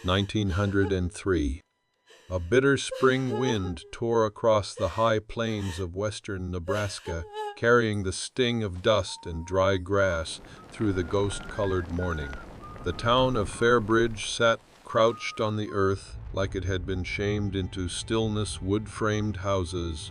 1903. A bitter spring wind tore across the high plains of western Nebraska, carrying the sting of dust and dry grass through the ghost-colored morning. The town of Fairbridge sat crouched on the earth like it had been shamed into stillness. Wood-framed houses,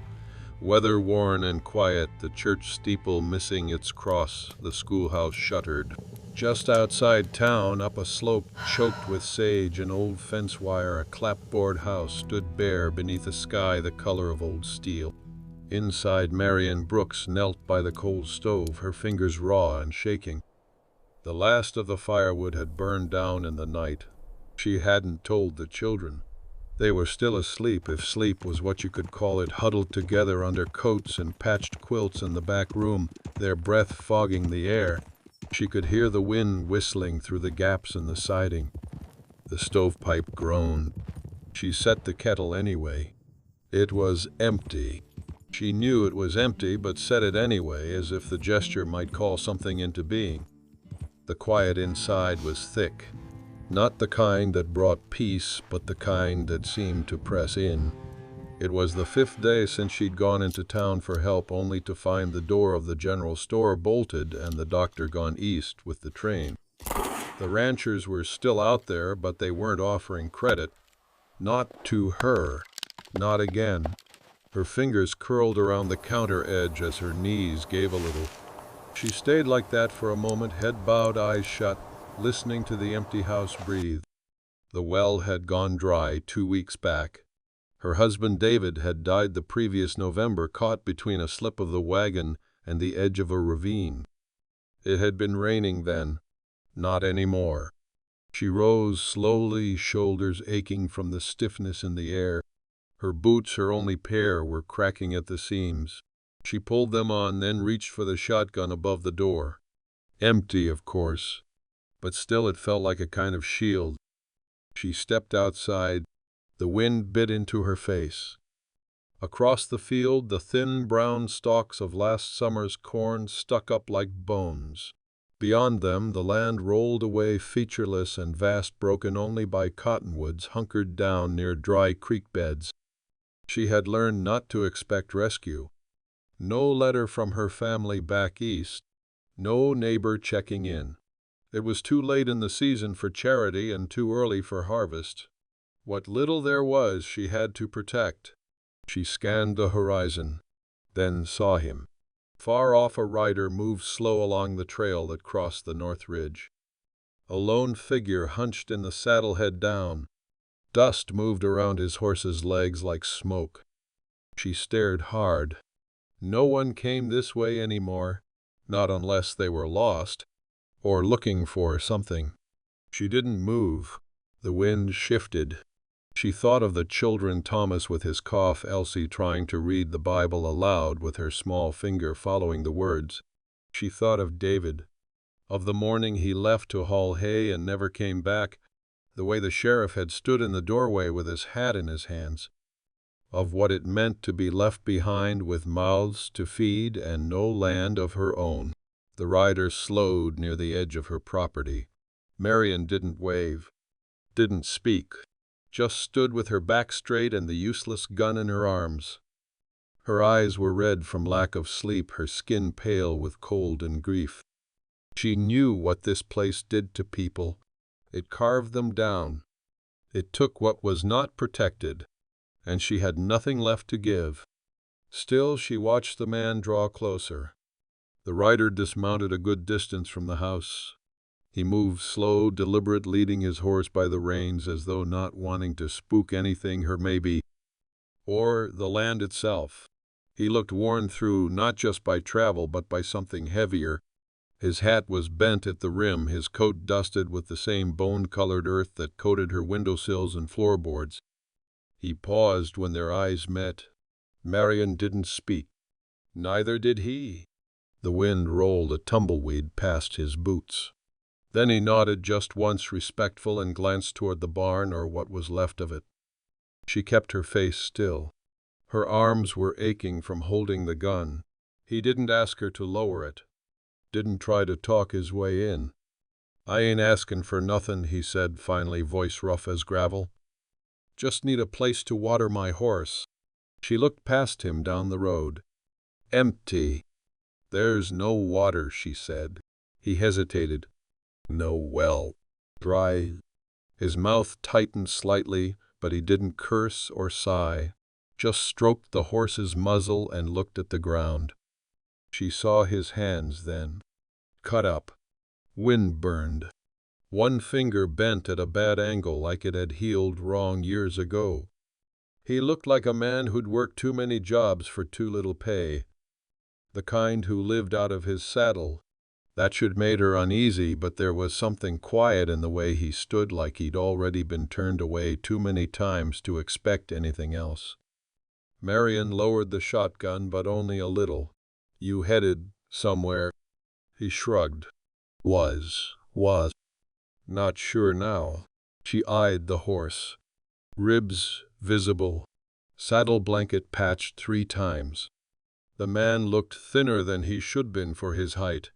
weather-worn and quiet, the church steeple missing its cross, the schoolhouse shuttered. Just outside town, up a slope choked with sage and old fence wire, a clapboard house stood bare beneath a sky the color of old steel. Inside, Marion Brooks knelt by the coal stove, her fingers raw and shaking. The last of the firewood had burned down in the night. She hadn't told the children. They were still asleep, if sleep was what you could call it, huddled together under coats and patched quilts in the back room, their breath fogging the air. She could hear the wind whistling through the gaps in the siding. The stovepipe groaned. She set the kettle anyway. It was empty. She knew it was empty, but set it anyway, as if the gesture might call something into being. The quiet inside was thick. Not the kind that brought peace, but the kind that seemed to press in. It was the 5th day since she'd gone into town for help, only to find the door of the general store bolted and the doctor gone east with the train. The ranchers were still out there, but they weren't offering credit. Not to her. Not again. Her fingers curled around the counter edge as her knees gave a little. She stayed like that for a moment, head bowed, eyes shut, listening to the empty house breathe. The well had gone dry 2 weeks back. Her husband David had died the previous November, caught between a slip of the wagon and the edge of a ravine. It had been raining then. Not anymore. She rose slowly, shoulders aching from the stiffness in the air. Her boots, her only pair, were cracking at the seams. She pulled them on, then reached for the shotgun above the door. Empty, of course, but still it felt like a kind of shield. She stepped outside. The wind bit into her face. Across the field, the thin brown stalks of last summer's corn stuck up like bones. Beyond them, the land rolled away featureless and vast, broken only by cottonwoods hunkered down near dry creek beds. She had learned not to expect rescue. No letter from her family back east. No neighbor checking in. It was too late in the season for charity and too early for harvest. What little there was she had to protect. She scanned the horizon, then saw him. Far off, a rider moved slow along the trail that crossed the north ridge. A lone figure hunched in the saddle, head down. Dust moved around his horse's legs like smoke. She stared hard. No one came this way anymore, not unless they were lost, or looking for something. She didn't move. The wind shifted. She thought of the children, Thomas with his cough, Elsie trying to read the Bible aloud with her small finger following the words. She thought of David, of the morning he left to haul hay and never came back, the way the sheriff had stood in the doorway with his hat in his hands, of what it meant to be left behind with mouths to feed and no land of her own. The rider slowed near the edge of her property. Marion didn't wave, didn't speak, just stood with her back straight and the useless gun in her arms. Her eyes were red from lack of sleep, her skin pale with cold and grief. She knew what this place did to people. It carved them down. It took what was not protected, and she had nothing left to give. Still, she watched the man draw closer. The rider dismounted a good distance from the house. He moved slow, deliberate, leading his horse by the reins as though not wanting to spook anything, her maybe, or the land itself. He looked worn through, not just by travel, but by something heavier. His hat was bent at the rim, his coat dusted with the same bone-colored earth that coated her windowsills and floorboards. He paused when their eyes met. Marion didn't speak. Neither did he. The wind rolled a tumbleweed past his boots. Then he nodded just once, respectful, and glanced toward the barn, or what was left of it. She kept her face still. Her arms were aching from holding the gun. He didn't ask her to lower it. Didn't try to talk his way in. "I ain't askin' for nothin'," he said finally, voice rough as gravel. "Just need a place to water my horse." She looked past him down the road. Empty. "There's no water," she said. He hesitated. "No well. Dry." His mouth tightened slightly, but he didn't curse or sigh, just stroked the horse's muzzle and looked at the ground. She saw his hands then. Cut up. Wind-burned. One finger bent at a bad angle like it had healed wrong years ago. He looked like a man who'd worked too many jobs for too little pay. The kind who lived out of his saddle. That should made her uneasy, but there was something quiet in the way he stood, like he'd already been turned away too many times to expect anything else. Marion lowered the shotgun, but only a little. "You headed somewhere?" He shrugged. Was. Not sure now." She eyed the horse. Ribs visible. Saddle blanket patched 3 times. The man looked thinner than he should been for his height.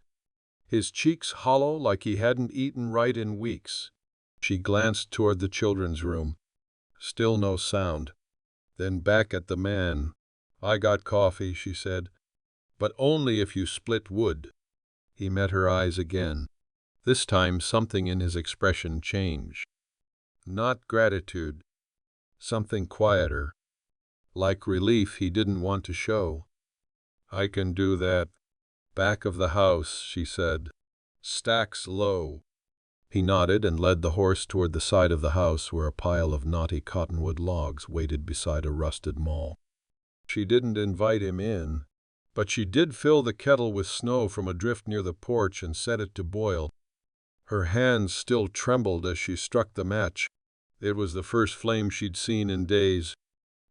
His cheeks hollow like he hadn't eaten right in weeks. She glanced toward the children's room. Still no sound. Then back at the man. "I got coffee," she said. "But only if you split wood." He met her eyes again. This time something in his expression changed. Not gratitude. Something quieter. Like relief he didn't want to show. "I can do that. Back of the house," she said. "Stacks low." He nodded and led the horse toward the side of the house where a pile of knotty cottonwood logs waited beside a rusted maul. She didn't invite him in, but she did fill the kettle with snow from a drift near the porch and set it to boil. Her hands still trembled as she struck the match. It was the first flame she'd seen in days.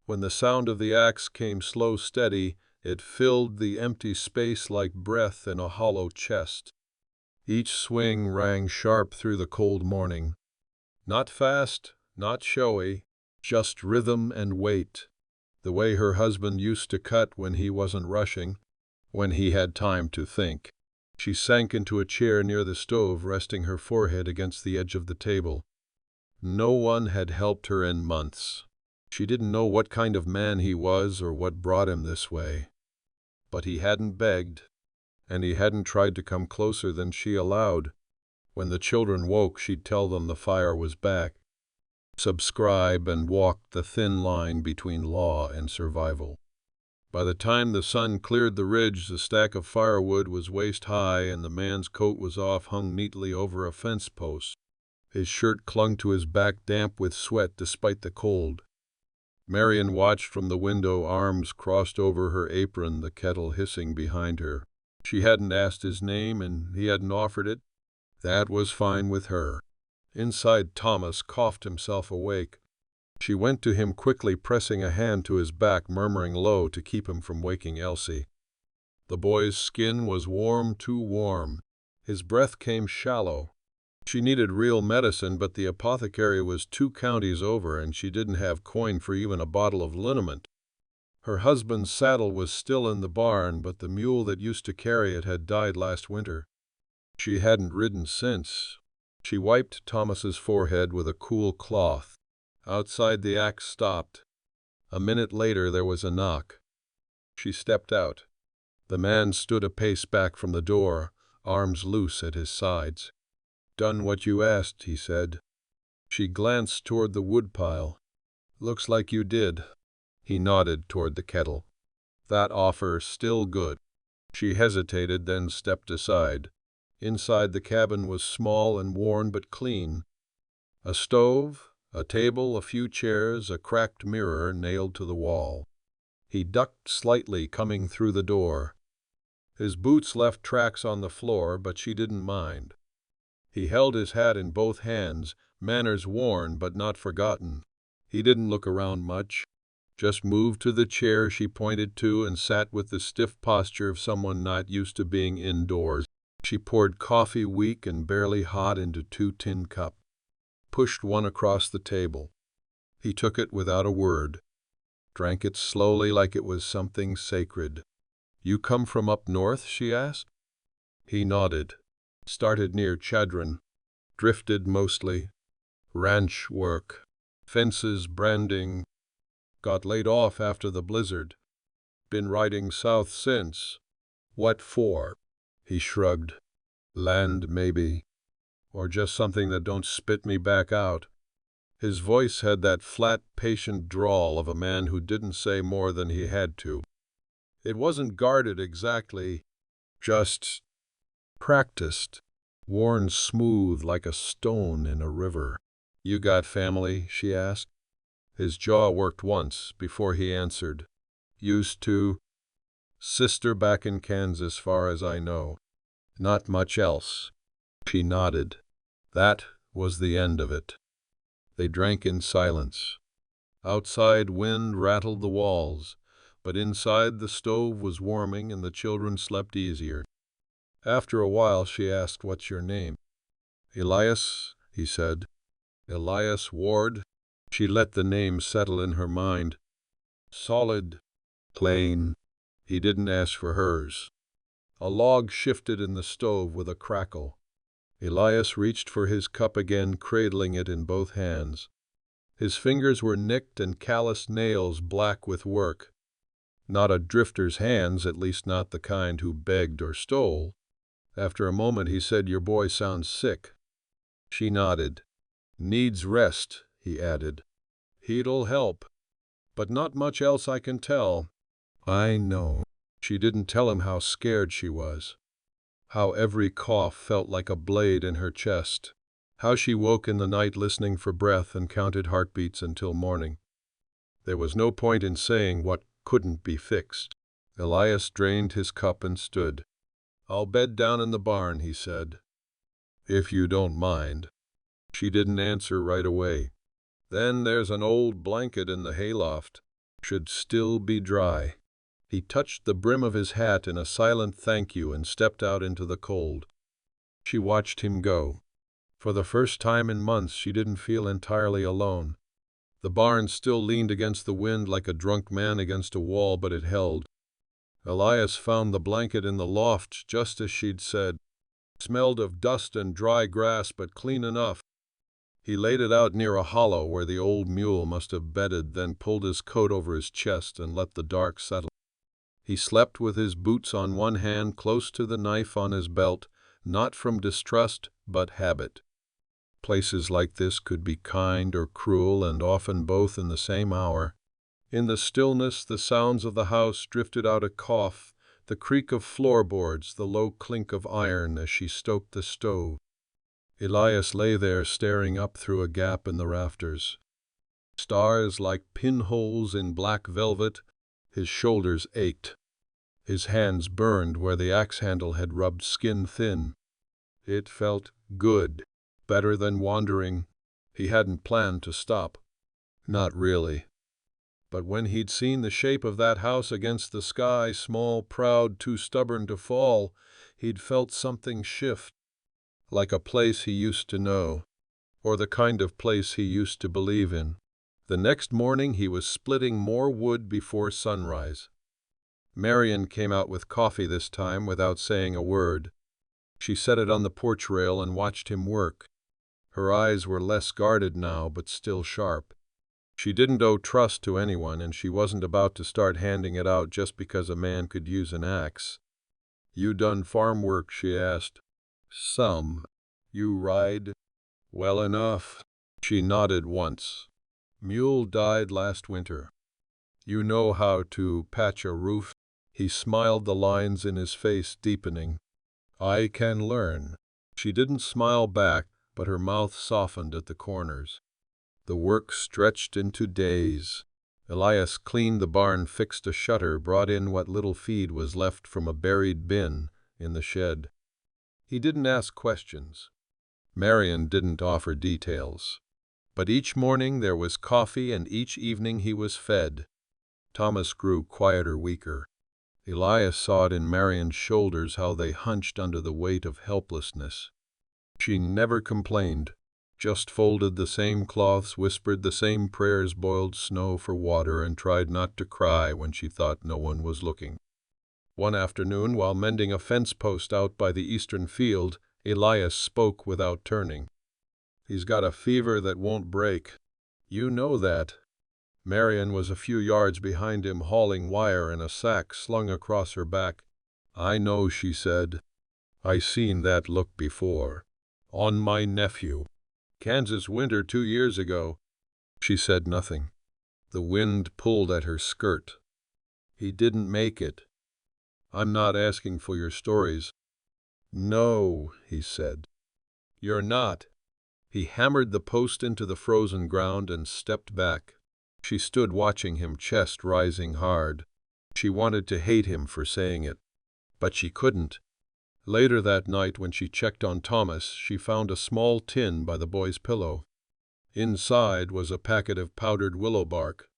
When the sound of the axe came slow, steady, it filled the empty space like breath in a hollow chest. Each swing rang sharp through the cold morning. Not fast, not showy, just rhythm and weight. The way her husband used to cut when he wasn't rushing, when he had time to think. She sank into a chair near the stove, resting her forehead against the edge of the table. No one had helped her in months. She didn't know what kind of man he was or what brought him this way. But he hadn't begged, and he hadn't tried to come closer than she allowed. When the children woke, she'd tell them the fire was back. Subscribe and walk the thin line between law and survival. By the time the sun cleared the ridge, the stack of firewood was waist high and the man's coat was off, hung neatly over a fence post. His shirt clung to his back, damp with sweat despite the cold. Marion watched from the window, arms crossed over her apron, the kettle hissing behind her. She hadn't asked his name and he hadn't offered it. That was fine with her. Inside, Thomas coughed himself awake. She went to him quickly, pressing a hand to his back, murmuring low to keep him from waking Elsie. The boy's skin was warm, too warm. His breath came shallow. She needed real medicine, but the apothecary was 2 counties over and she didn't have coin for even a bottle of liniment. Her husband's saddle was still in the barn, but the mule that used to carry it had died last winter. She hadn't ridden since. She wiped Thomas's forehead with a cool cloth. Outside, the axe stopped. A minute later there was a knock. She stepped out. The man stood a pace back from the door, arms loose at his sides. "Done what you asked," he said. She glanced toward the woodpile. "Looks like you did." He nodded toward the kettle. "That offer still good?" She hesitated, then stepped aside. Inside, the cabin was small and worn but clean. A stove, a table, a few chairs, a cracked mirror nailed to the wall. He ducked slightly, coming through the door. His boots left tracks on the floor, but she didn't mind. He held his hat in both hands, manners worn but not forgotten. He didn't look around much, just moved to the chair she pointed to and sat with the stiff posture of someone not used to being indoors. She poured coffee, weak and barely hot, into 2 tin cups, pushed one across the table. He took it without a word, drank it slowly like it was something sacred. "You come from up north?" she asked. He nodded. "Started near Chadron. Drifted mostly. Ranch work. Fences, branding. Got laid off after the blizzard. Been riding south since. What for? He shrugged. Land, maybe. Or just something that don't spit me back out. His voice had that flat, patient drawl of a man who didn't say more than he had to. It wasn't guarded exactly, just practiced, worn smooth like a stone in a river. "You got family?" she asked. His jaw worked once before he answered. "Used to. Sister back in Kansas, far as I know. Not much else." She nodded. That was the end of it. They drank in silence. Outside, wind rattled the walls, but inside the stove was warming and the children slept easier. After a while she asked, "What's your name?" "Elias," he said. "Elias Ward." She let the name settle in her mind. Solid. Plain. He didn't ask for hers. A log shifted in the stove with a crackle. Elias reached for his cup again, cradling it in both hands. His fingers were nicked and calloused nails black with work. Not a drifter's hands, at least not the kind who begged or stole. After a moment he said, "Your boy sounds sick." She nodded. "Needs rest," he added. "He'll help. But not much else I can tell." "I know." She didn't tell him how scared she was. How every cough felt like a blade in her chest. How she woke in the night listening for breath and counted heartbeats until morning. There was no point in saying what couldn't be fixed. Elias drained his cup and stood. "I'll bed down in the barn," he said. "If you don't mind." She didn't answer right away. "Then there's an old blanket in the hayloft. Should still be dry." He touched the brim of his hat in a silent thank you and stepped out into the cold. She watched him go. For the first time in months she didn't feel entirely alone. The barn still leaned against the wind like a drunk man against a wall, but it held. Elias found the blanket in the loft just as she'd said. Smelled of dust and dry grass, but clean enough. He laid it out near a hollow where the old mule must have bedded, then pulled his coat over his chest and let the dark settle. He slept with his boots on one hand, close to the knife on his belt, not from distrust, but habit. Places like this could be kind or cruel, and often both in the same hour. In the stillness, the sounds of the house drifted out: a cough, the creak of floorboards, the low clink of iron as she stoked the stove. Elias lay there staring up through a gap in the rafters. Stars like pinholes in black velvet. His shoulders ached. His hands burned where the axe handle had rubbed skin thin. It felt good, better than wandering. He hadn't planned to stop. Not really. But when he'd seen the shape of that house against the sky, small, proud, too stubborn to fall, he'd felt something shift. Like a place he used to know, or the kind of place he used to believe in. The next morning he was splitting more wood before sunrise. Marian came out with coffee this time without saying a word. She set it on the porch rail and watched him work. Her eyes were less guarded now, but still sharp. She didn't owe trust to anyone, and she wasn't about to start handing it out just because a man could use an axe. "You done farm work?" she asked. "Some." "You ride?" "Well enough." She nodded once. "Mule died last winter." "You know how to patch a roof?" He smiled, the lines in his face deepening. "I can learn." She didn't smile back, but her mouth softened at the corners. The work stretched into days. Elias cleaned the barn, fixed a shutter, brought in what little feed was left from a buried bin in the shed. He didn't ask questions. Marian didn't offer details. But each morning there was coffee, and each evening he was fed. Thomas grew quieter, weaker. Elias saw it in Marian's shoulders, how they hunched under the weight of helplessness. She never complained, just folded the same cloths, whispered the same prayers, boiled snow for water, and tried not to cry when she thought no one was looking. One afternoon, while mending a fence post out by the eastern field, Elias spoke without turning. He's got a fever that won't break. You know that." Marion was a few yards behind him, hauling wire in a sack slung across her back. "I know," she said. "I seen that look before. On my nephew. Kansas winter 2 years ago." She said nothing. The wind pulled at her skirt. "He didn't make it. I'm not asking for your stories." "No," he said. "You're not." He hammered the post into the frozen ground and stepped back. She stood watching him, chest rising hard. She wanted to hate him for saying it, but she couldn't. Later that night, when she checked on Thomas, she found a small tin by the boy's pillow. Inside was a packet of powdered willow bark.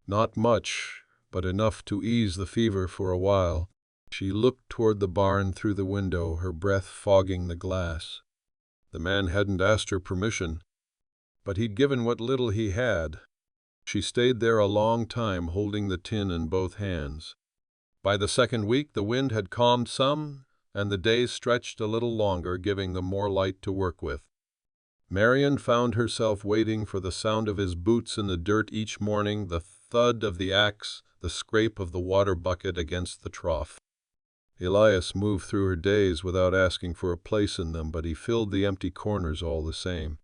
Not much, but enough to ease the fever for a while. She looked toward the barn through the window, her breath fogging the glass. The man hadn't asked her permission, but he'd given what little he had. She stayed there a long time, holding the tin in both hands. By the second week, the wind had calmed some, and the days stretched a little longer, giving them more light to work with. Marion found herself waiting for the sound of his boots in the dirt each morning, the thud of the axe, the scrape of the water bucket against the trough. Elias moved through her days without asking for a place in them, but he filled the empty corners all the same.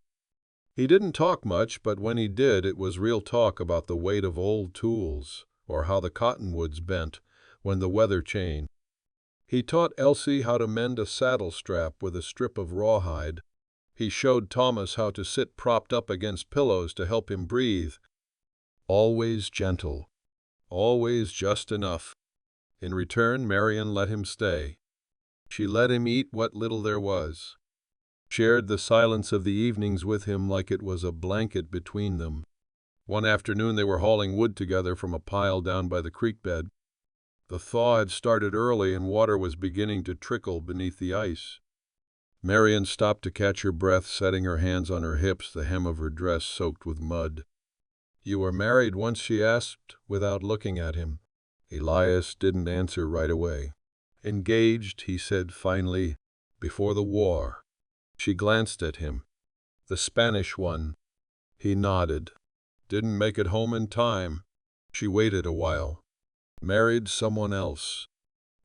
He didn't talk much, but when he did, it was real talk about the weight of old tools, or how the cottonwoods bent when the weather changed. He taught Elsie how to mend a saddle strap with a strip of rawhide. He showed Thomas how to sit propped up against pillows to help him breathe. Always gentle, always just enough. In return, Marion let him stay. She let him eat what little there was, shared the silence of the evenings with him like it was a blanket between them. One afternoon they were hauling wood together from a pile down by the creek bed. The thaw had started early and water was beginning to trickle beneath the ice. Marion stopped to catch her breath, setting her hands on her hips, the hem of her dress soaked with mud. "You were married once?" she asked, without looking at him. Elias didn't answer right away. "Engaged," he said finally, "before the war." She glanced at him. "The Spanish one." He nodded. "Didn't make it home in time." She waited a while. "Married someone else."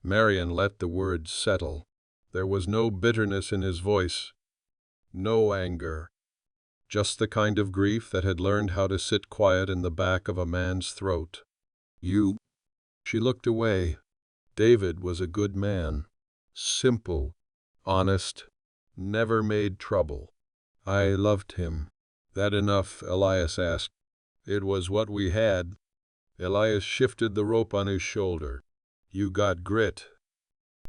Marion let the words settle. There was no bitterness in his voice, no anger, just the kind of grief that had learned how to sit quiet in the back of a man's throat. "You?" She looked away. "David was a good man. Simple, honest, never made trouble. I loved him." "That enough?" Elias asked. "It was what we had." Elias shifted the rope on his shoulder. "You got grit."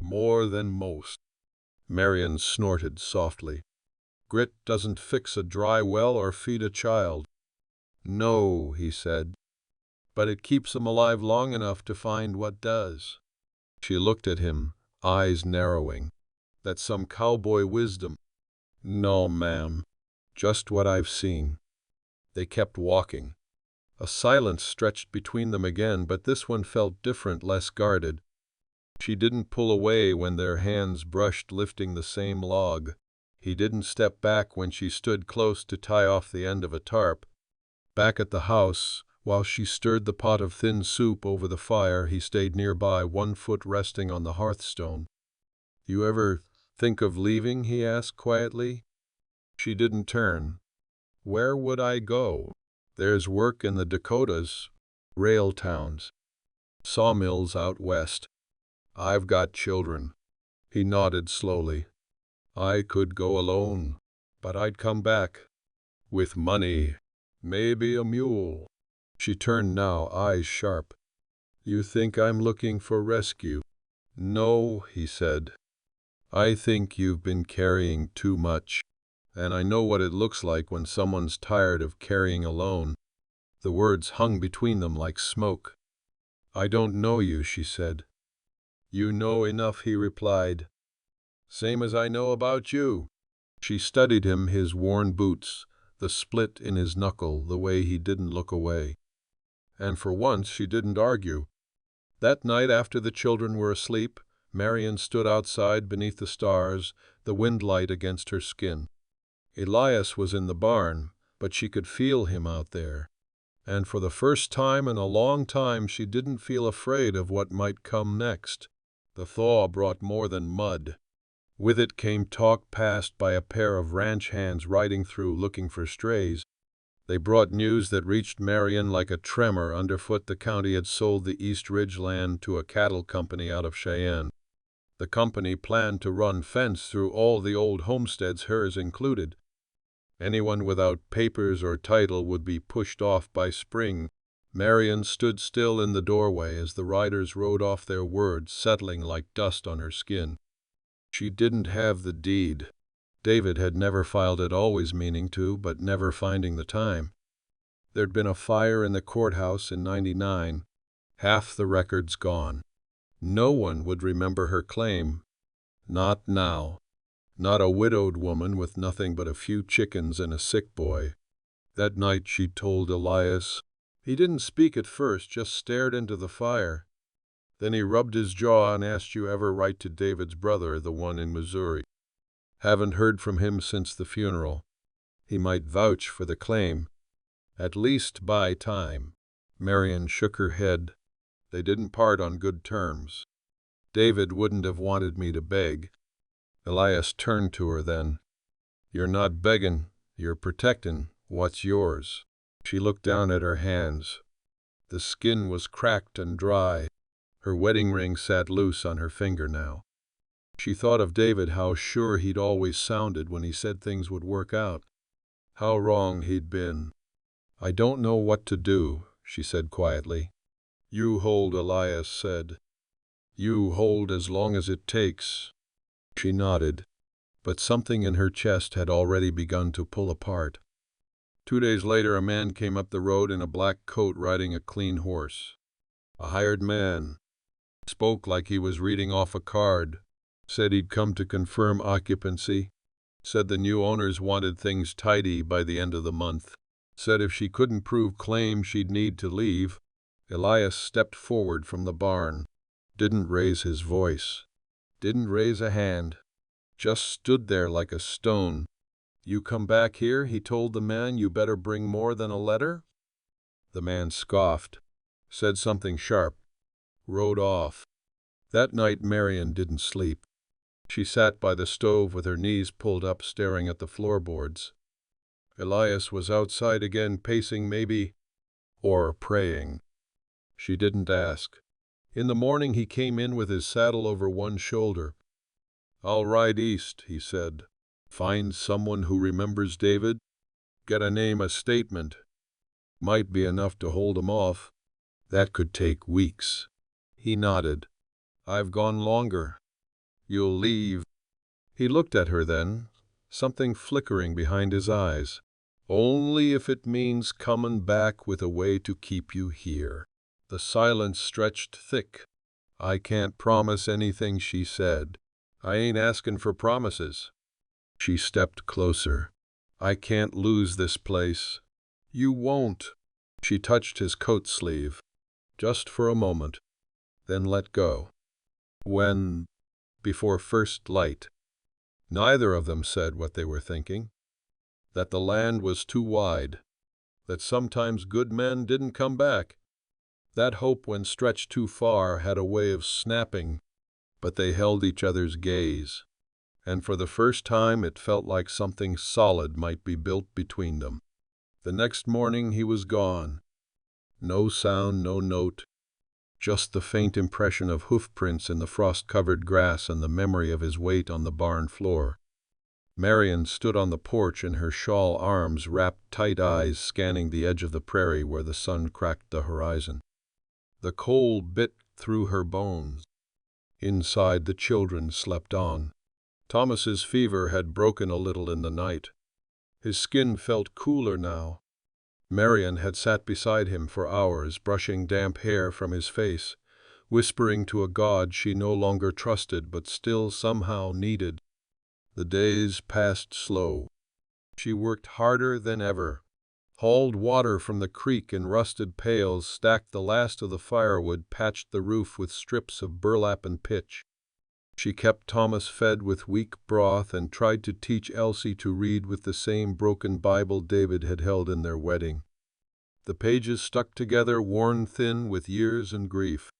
"More than most." Marion snorted softly. "Grit doesn't fix a dry well or feed a child." "No," he said, "but it keeps them alive long enough to find what does." She looked at him, eyes narrowing. "That's some cowboy wisdom." "No, ma'am. Just what I've seen." They kept walking. A silence stretched between them again, but this one felt different, less guarded. She didn't pull away when their hands brushed, lifting the same log. He didn't step back when she stood close to tie off the end of a tarp. Back at the house, while she stirred the pot of thin soup over the fire, he stayed nearby, one foot resting on the hearthstone. "You ever think of leaving?" he asked quietly. She didn't turn. "Where would I go? There's work in the Dakotas, rail towns, sawmills out west. I've got children." He nodded slowly. "I could go alone, but I'd come back. With money, maybe a mule." She turned now, eyes sharp. "You think I'm looking for rescue?" "No," he said. "I think you've been carrying too much. And I know what it looks like when someone's tired of carrying alone." The words hung between them like smoke. "I don't know you," she said. "You know enough," he replied. "Same as I know about you." She studied him, his worn boots, the split in his knuckle, the way he didn't look away. And for once she didn't argue. That night, after the children were asleep, Marion stood outside beneath the stars, the wind light against her skin. Elias was in the barn, but she could feel him out there. And for the first time in a long time she didn't feel afraid of what might come next. The thaw brought more than mud. With it came talk passed by a pair of ranch hands riding through looking for strays. They brought news that reached Marion like a tremor underfoot. The county had sold the East Ridge land to a cattle company out of Cheyenne. The company planned to run fence through all the old homesteads, hers included. Anyone without papers or title would be pushed off by spring. Marion stood still in the doorway as the riders rode off, their words settling like dust on her skin. She didn't have the deed. David had never filed it, always meaning to, but never finding the time. There'd been a fire in the courthouse in '99. Half the records gone. No one would remember her claim. Not now. Not a widowed woman with nothing but a few chickens and a sick boy. That night she told Elias. He didn't speak at first, just stared into the fire. Then he rubbed his jaw and asked, "You ever write to David's brother, the one in Missouri?" "Haven't heard from him since the funeral. He might vouch for the claim. At least buy time." Marion shook her head. "They didn't part on good terms. David wouldn't have wanted me to beg." Elias turned to her then. "You're not begging, you're protecting what's yours." She looked down at her hands. The skin was cracked and dry. Her wedding ring sat loose on her finger now. She thought of David, how sure he'd always sounded when he said things would work out. How wrong he'd been. "I don't know what to do," she said quietly. "You hold," Elias said. "You hold as long as it takes." She nodded, but something in her chest had already begun to pull apart. 2 days later, a man came up the road in a black coat riding a clean horse. A hired man. Spoke like he was reading off a card. Said he'd come to confirm occupancy. Said the new owners wanted things tidy by the end of the month. Said if she couldn't prove claim, she'd need to leave. Elias stepped forward from the barn. Didn't raise his voice. Didn't raise a hand. Just stood there like a stone. "You come back here," he told the man. "You better bring more than a letter." The man scoffed. Said something sharp. Rode off. That night Marion didn't sleep. She sat by the stove with her knees pulled up, staring at the floorboards. Elias was outside again, pacing maybe, or praying. She didn't ask. In the morning he came in with his saddle over one shoulder. "I'll ride east," he said. "Find someone who remembers David. Get a name, a statement. Might be enough to hold him off. That could take weeks." He nodded. "I've gone longer." "You'll leave." He looked at her then, something flickering behind his eyes. "Only if it means comin' back with a way to keep you here." The silence stretched thick. "I can't promise anything," she said. "I ain't asking for promises." She stepped closer. "I can't lose this place." "You won't." She touched his coat sleeve. Just for a moment. Then let go. "When?" "Before first light." Neither of them said what they were thinking. That the land was too wide. That sometimes good men didn't come back. That hope, when stretched too far, had a way of snapping. But they held each other's gaze. And for the first time it felt like something solid might be built between them. The next morning he was gone. No sound, no note. Just the faint impression of hoofprints in the frost-covered grass and the memory of his weight on the barn floor. Marion stood on the porch in her shawl, arms wrapped tight, eyes scanning the edge of the prairie where the sun cracked the horizon. The cold bit through her bones. Inside, the children slept on. Thomas's fever had broken a little in the night. His skin felt cooler now. Marion had sat beside him for hours, brushing damp hair from his face, whispering to a God she no longer trusted but still somehow needed. The days passed slow. She worked harder than ever. Hauled water from the creek in rusted pails, stacked the last of the firewood, patched the roof with strips of burlap and pitch. She kept Thomas fed with weak broth and tried to teach Elsie to read with the same broken Bible David had held in their wedding. The pages stuck together, worn thin with years and grief.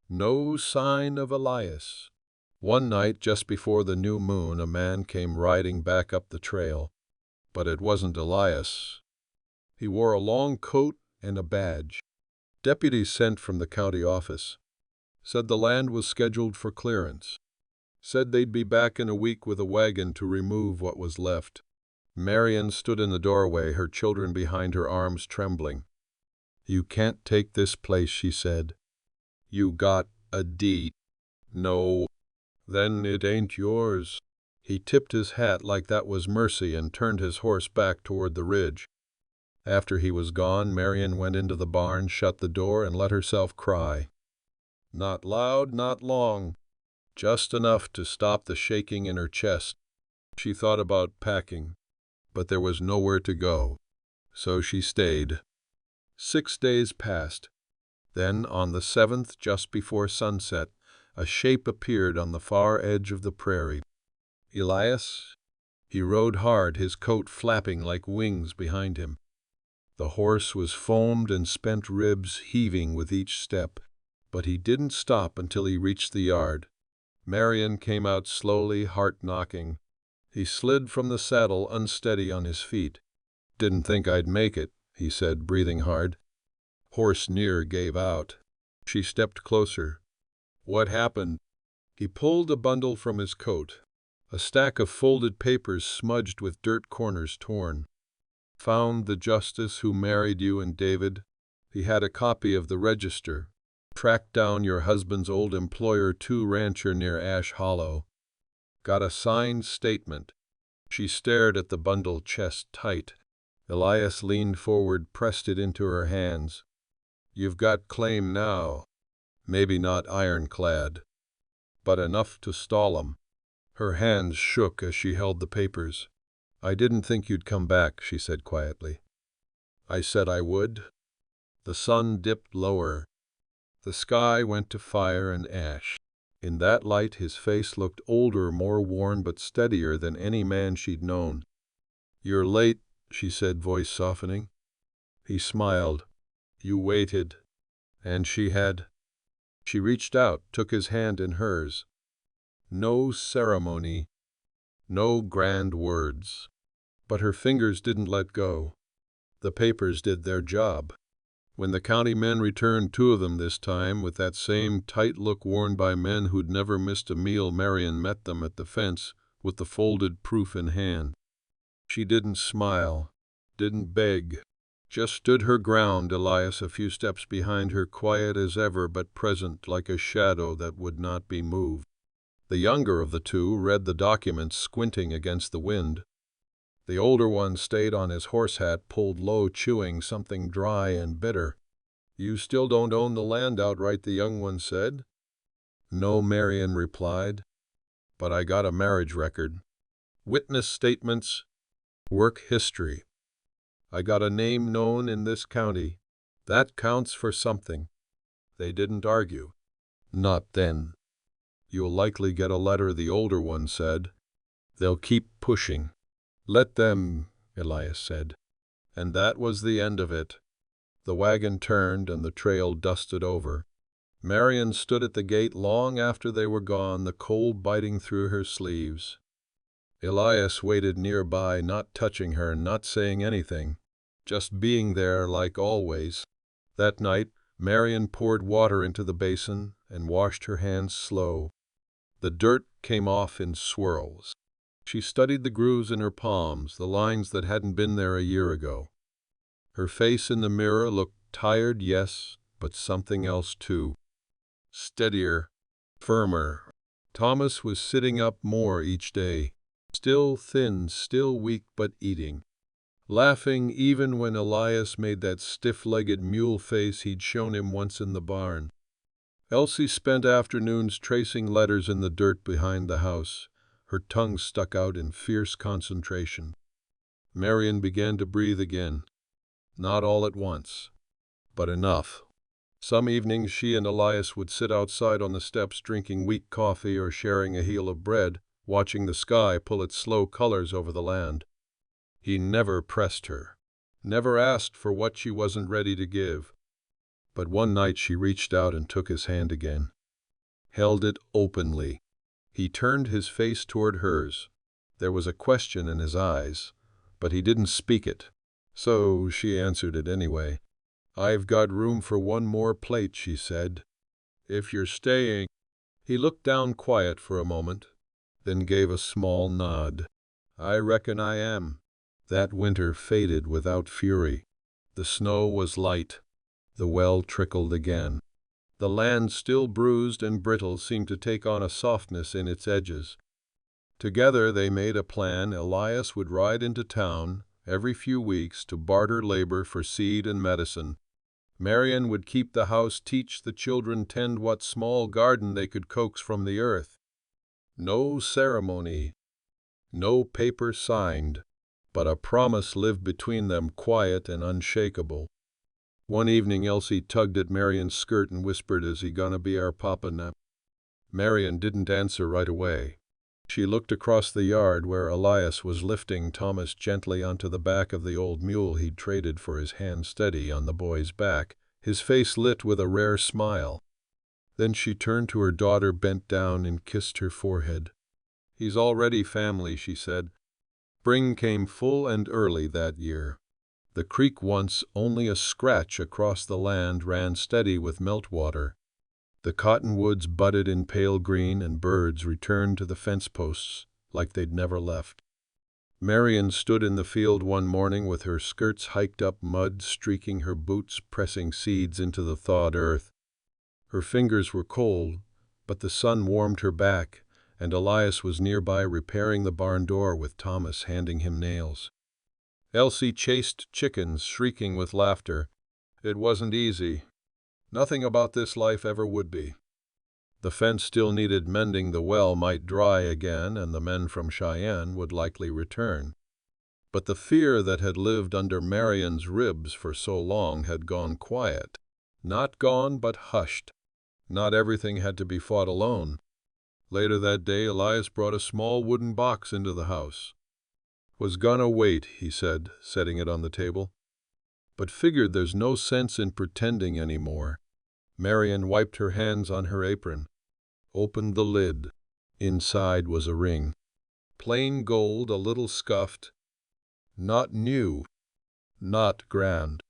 No sign of Elias. One night, just before the new moon, a man came riding back up the trail. But it wasn't Elias. He wore a long coat and a badge. Deputies sent from the county office. Said the land was scheduled for clearance. Said they'd be back in a week with a wagon to remove what was left. Marian stood in the doorway, her children behind her, arms trembling. "You can't take this place," she said. "You got a deed." "No." "Then it ain't yours." He tipped his hat like that was mercy and turned his horse back toward the ridge. After he was gone, Marian went into the barn, shut the door, and let herself cry. Not loud, not long, just enough to stop the shaking in her chest. She thought about packing, but there was nowhere to go, so she stayed. 6 days passed. Then, on the 7th, just before sunset, a shape appeared on the far edge of the prairie. Elias? He rode hard, his coat flapping like wings behind him. The horse was foamed and spent, ribs heaving with each step, but he didn't stop until he reached the yard. Marian came out slowly, heart knocking. He slid from the saddle, unsteady on his feet. "Didn't think I'd make it," he said, breathing hard. Horse near gave out. She stepped closer. "What happened?" He pulled a bundle from his coat, a stack of folded papers smudged with dirt, corners torn. "Found the justice who married you and David. He had a copy of the register. Tracked down your husband's old employer, 2 rancher near Ash Hollow. Got a signed statement." She stared at the bundle, chest tight. Elias leaned forward, pressed it into her hands. "You've got claim now. Maybe not ironclad, but enough to stall 'em." Her hands shook as she held the papers. "I didn't think you'd come back," she said quietly. "I said I would." The sun dipped lower. The sky went to fire and ash. In that light his face looked older, more worn, but steadier than any man she'd known. "You're late," she said, voice softening. He smiled. "You waited." And she had. She reached out, took his hand in hers. No ceremony, no grand words. But her fingers didn't let go. The papers did their job. When the county men returned, 2 of them this time, with that same tight look worn by men who'd never missed a meal, Marian met them at the fence with the folded proof in hand. She didn't smile, didn't beg, just stood her ground, Elias a few steps behind her, quiet as ever but present, like a shadow that would not be moved. The younger of the 2 read the documents, squinting against the wind. The older one stayed on his horse hat, pulled low, chewing something dry and bitter. "You still don't own the land outright," the young one said. "No," Marian replied, "but I got a marriage record, witness statements, work history. I got a name known in this county. That counts for something." They didn't argue. Not then. "You'll likely get a letter," the older one said. "They'll keep pushing." "Let them," Elias said. And that was the end of it. The wagon turned and the trail dusted over. Marian stood at the gate long after they were gone, the cold biting through her sleeves. Elias waited nearby, not touching her, not saying anything, just being there like always. That night, Marian poured water into the basin and washed her hands slow. The dirt came off in swirls. She studied the grooves in her palms, the lines that hadn't been there a year ago. Her face in the mirror looked tired, yes, but something else too. Steadier, firmer. Thomas was sitting up more each day. Still thin, still weak, but eating. Laughing even when Elias made that stiff-legged mule face he'd shown him once in the barn. Elsie spent afternoons tracing letters in the dirt behind the house, her tongue stuck out in fierce concentration. Marian began to breathe again. Not all at once, but enough. Some evenings she and Elias would sit outside on the steps drinking weak coffee or sharing a heel of bread, watching the sky pull its slow colors over the land. He never pressed her, never asked for what she wasn't ready to give. But one night she reached out and took his hand again, held it openly. He turned his face toward hers. There was a question in his eyes, but he didn't speak it. So she answered it anyway. "I've got room for one more plate," she said, "if you're staying." He looked down quiet for a moment, then gave a small nod. "I reckon I am." That winter faded without fury. The snow was light. The well trickled again. The land, still bruised and brittle, seemed to take on a softness in its edges. Together they made a plan. Elias would ride into town every few weeks to barter labor for seed and medicine. Marian would keep the house, teach the children, tend what small garden they could coax from the earth. No ceremony, no paper signed, but a promise lived between them, quiet and unshakable. One evening Elsie tugged at Marian's skirt and whispered, "Is he gonna be our papa now?" Marian didn't answer right away. She looked across the yard where Elias was lifting Thomas gently onto the back of the old mule he'd traded for his hand steady on the boy's back, his face lit with a rare smile. Then she turned to her daughter, bent down and kissed her forehead. "He's already family," she said. Spring came full and early that year. The creek, once only a scratch across the land, ran steady with meltwater. The cottonwoods budded in pale green, and birds returned to the fence posts like they'd never left. Marian stood in the field one morning with her skirts hiked up, mud streaking her boots, pressing seeds into the thawed earth. Her fingers were cold, but the sun warmed her back, and Elias was nearby repairing the barn door with Thomas handing him nails. Elsie chased chickens, shrieking with laughter. It wasn't easy. Nothing about this life ever would be. The fence still needed mending, the well might dry again, and the men from Cheyenne would likely return. But the fear that had lived under Marian's ribs for so long had gone quiet. Not gone, but hushed. Not everything had to be fought alone. Later that day, Elias brought a small wooden box into the house. "Was gonna wait," he said, setting it on the table, "but figured there's no sense in pretending anymore." Marian wiped her hands on her apron, opened the lid. Inside was a ring. Plain gold, a little scuffed. Not new, not grand.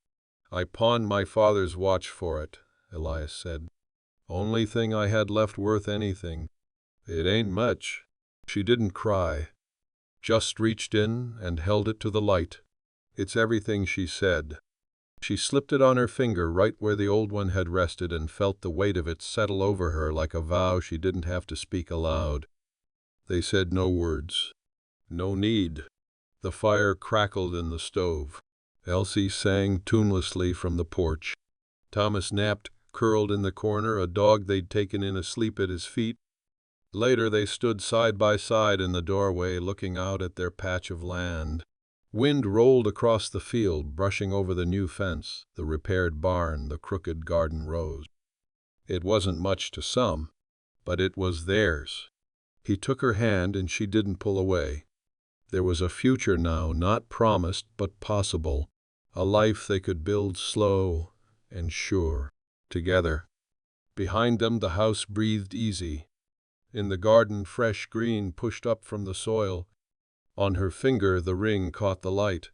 "I pawned my father's watch for it," Elias said. "Only thing I had left worth anything. It ain't much." She didn't cry, just reached in and held it to the light. "It's everything," she said. She slipped it on her finger right where the old one had rested, and felt the weight of it settle over her like a vow she didn't have to speak aloud. They said no words. No need. The fire crackled in the stove. Elsie sang tunelessly from the porch. Thomas napped, curled in the corner, a dog they'd taken in asleep at his feet. Later they stood side by side in the doorway, looking out at their patch of land. Wind rolled across the field, brushing over the new fence, the repaired barn, the crooked garden rows. It wasn't much to some, but it was theirs. He took her hand and she didn't pull away. There was a future now, not promised but possible, a life they could build slow and sure, together. Behind them the house breathed easy. In the garden fresh green pushed up from the soil. On her finger the ring caught the light.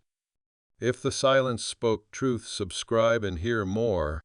If the silence spoke truth, subscribe and hear more.